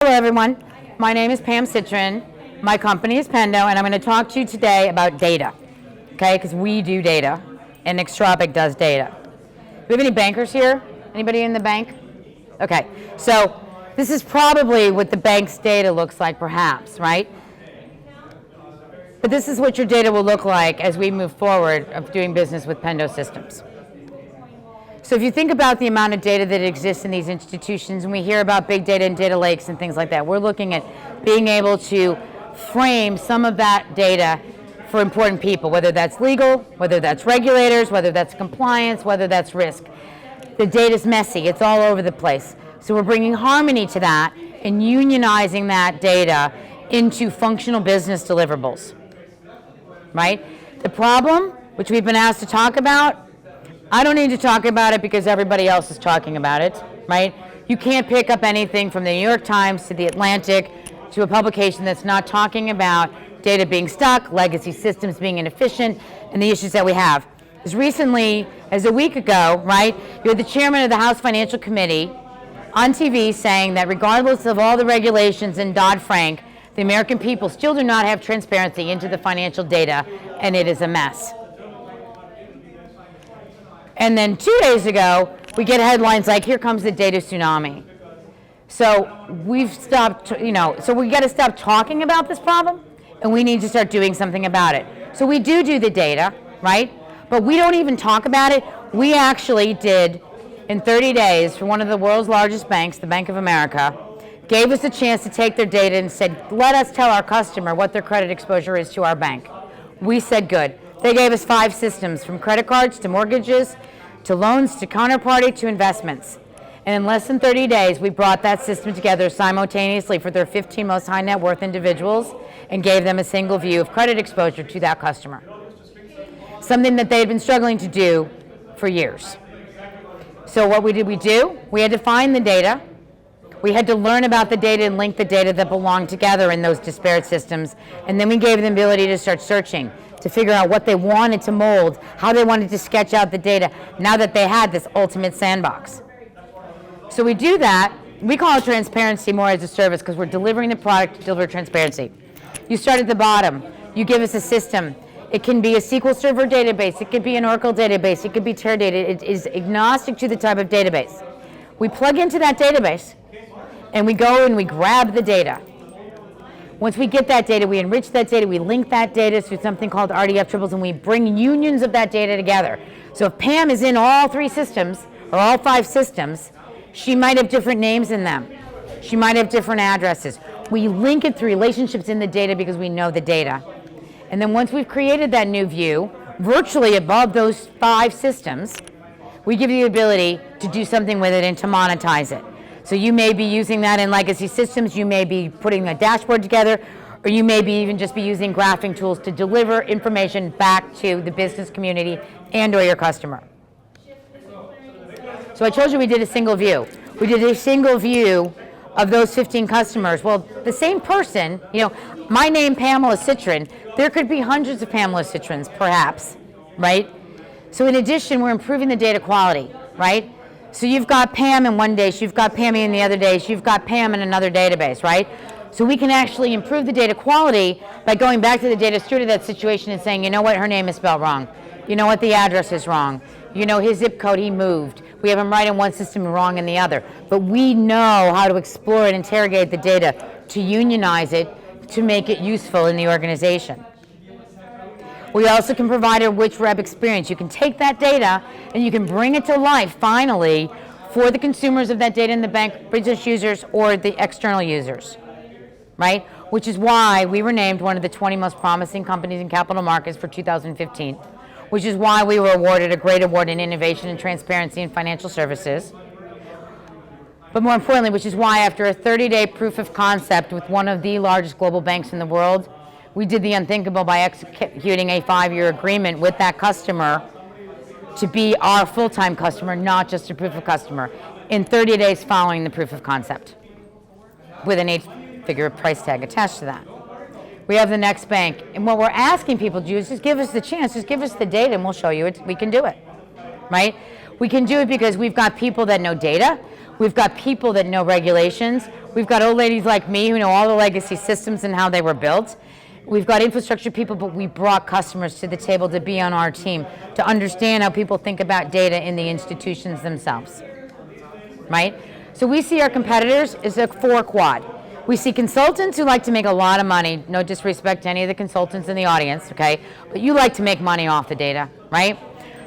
Hello everyone, my name is Pam Citron, my company is Pendo, and I'm going to talk to you today about data, okay, because we do data, and Innotribe does data. Do we have any bankers here? Anybody in the bank? Okay, so this is probably what the bank's data looks like perhaps, right? But this is what your data will look like as we move forward of doing business with PendoSystems. So if you think about the amount of data that exists in these institutions, and we hear about big data and data lakes and things like that, we're looking at being able to frame some of that data for important people, whether that's legal, whether that's regulators, whether that's compliance, whether that's risk. The data's messy, it's all over the place. So we're bringing harmony to that and unionizing that data into functional business deliverables, right? The problem, which we've been asked to talk about, I don't need to talk about it because everybody else is talking about it, right? You can't pick up anything from the New York Times to the Atlantic to a publication that's not talking about data being stuck, legacy systems being inefficient, and the issues that we have. As recently as a week ago, right, you had the chairman of the House Financial Committee on TV saying that regardless of all the regulations in Dodd-Frank, the American people still do not have transparency into the financial data, and it is a mess. And then 2 days ago, we get headlines like, here comes the data tsunami. So we've stopped, so we got to stop talking about this problem, and we need to start doing something about it. So we do the data, right? But we don't even talk about it. We actually did, in 30 days, for one of the world's largest banks, the Bank of America, gave us a chance to take their data and said, let us tell our customer what their credit exposure is to our bank. We said good. They gave us 5 systems, from credit cards to mortgages, to loans, to counterparty, to investments. And in less than 30 days, we brought that system together simultaneously for their 15 most high net worth individuals and gave them a single view of credit exposure to that customer. Something that they had been struggling to do for years. So what did we do? We had to find the data. We had to learn about the data and link the data that belonged together in those disparate systems. And then we gave them the ability to start searching, to figure out what they wanted to mold, how they wanted to sketch out the data now that they had this ultimate sandbox. So we do that. We call it transparency more as a service because we're delivering the product to deliver transparency. You start at the bottom. You give us a system. It can be a SQL Server database. It could be an Oracle database. It could be Teradata. It is agnostic to the type of database. We plug into that database, and we go and we grab the data. Once we get that data, we enrich that data, we link that data through something called RDF triples, and we bring unions of that data together. So if Pam is in all 3 systems, or all 5 systems, she might have different names in them. She might have different addresses. We link it through relationships in the data because we know the data. And then once we've created that new view, virtually above those 5 systems, we give you the ability to do something with it and to monetize it. So you may be using that in legacy systems, you may be putting a dashboard together, or you may be even just be using graphing tools to deliver information back to the business community and or your customer. So I told you we did a single view. We did a single view of those 15 customers. Well, the same person, my name Pamela Citron, there could be hundreds of Pamela Citrons, perhaps, right? So in addition, we're improving the data quality, right? So you've got Pam in one day, you've got Pammy in the other day, you've got Pam in another database, right? So we can actually improve the data quality by going back to the data steward of that situation and saying, you know what, her name is spelled wrong. You know what, the address is wrong. You know, his zip code, he moved. We have him right in one system and wrong in the other. But we know how to explore and interrogate the data to unionize it, to make it useful in the organization. We also can provide a rich web experience. You can take that data and you can bring it to life, finally, for the consumers of that data in the bank, business users, or the external users, right? Which is why we were named one of the 20 most promising companies in capital markets for 2015, which is why we were awarded a great award in innovation and transparency in financial services. But more importantly, which is why after a 30-day proof of concept with one of the largest global banks in the world, we did the unthinkable by executing a 5-year agreement with that customer to be our full-time customer, not just a proof of customer, in 30 days following the proof of concept, with an 8-figure price tag attached to that. We have the next bank, and what we're asking people to do is just give us the chance, just give us the data, and we'll show you it. We can do it, right? We can do it because we've got people that know data, we've got people that know regulations, We've got old ladies like me who know all the legacy systems and how they were built. We've got infrastructure people, but we brought customers to the table to be on our team, to understand how people think about data in the institutions themselves, right? So we see our competitors as a 4-quad. We see consultants who like to make a lot of money, no disrespect to any of the consultants in the audience, okay? But you like to make money off the data, right?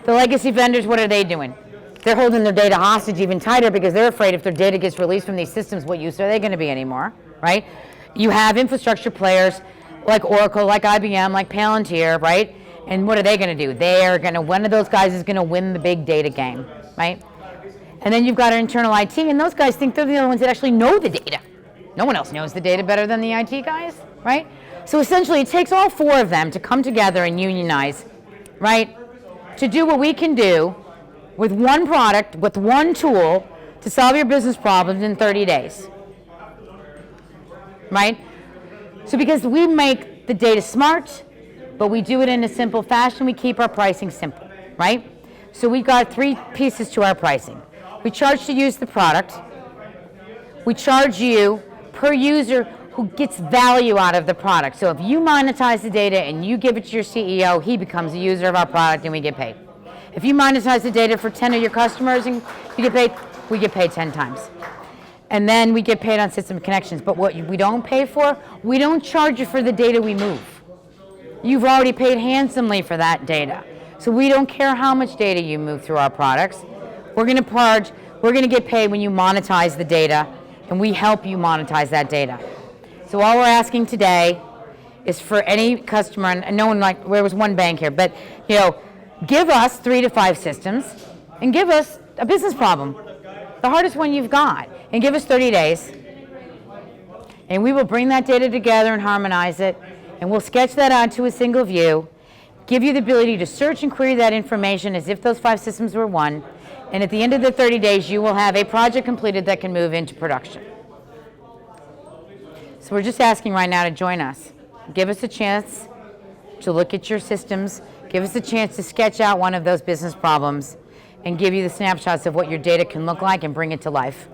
The legacy vendors, what are they doing? They're holding their data hostage even tighter because they're afraid if their data gets released from these systems, what use are they going to be anymore, right? You have infrastructure players like Oracle, like IBM, like Palantir, right? And what are they going to do? They're going to, one of those guys is going to win the big data game, right? And then you've got our internal IT, and those guys think they're the only ones that actually know the data. No one else knows the data better than the IT guys, right? So essentially, it takes all 4 of them to come together and unionize, right? To do what we can do with one product, with one tool, to solve your business problems in 30 days, right? So because we make the data smart, but we do it in a simple fashion, we keep our pricing simple, right? So we've got 3 pieces to our pricing. We charge to use the product. We charge you per user who gets value out of the product. So if you monetize the data and you give it to your CEO, he becomes a user of our product and we get paid. If you monetize the data for 10 of your customers and you get paid, we get paid 10 times. And then we get paid on system connections. But what we don't pay for, we don't charge you for the data we move. You've already paid handsomely for that data. So we don't care how much data you move through our products. We're going to get paid when you monetize the data, and we help you monetize that data. So all we're asking today is for any customer, and no one, like, there was one bank here, but you know, give us 3 to 5 systems and give us a business problem, the hardest one you've got, and give us 30 days. And we will bring that data together and harmonize it, and we'll sketch that out to a single view, give you the ability to search and query that information as if those 5 systems were one, and at the end of the 30 days, you will have a project completed that can move into production. So we're just asking right now to join us. Give us a chance to look at your systems, give us a chance to sketch out one of those business problems, and give you the snapshots of what your data can look like and bring it to life.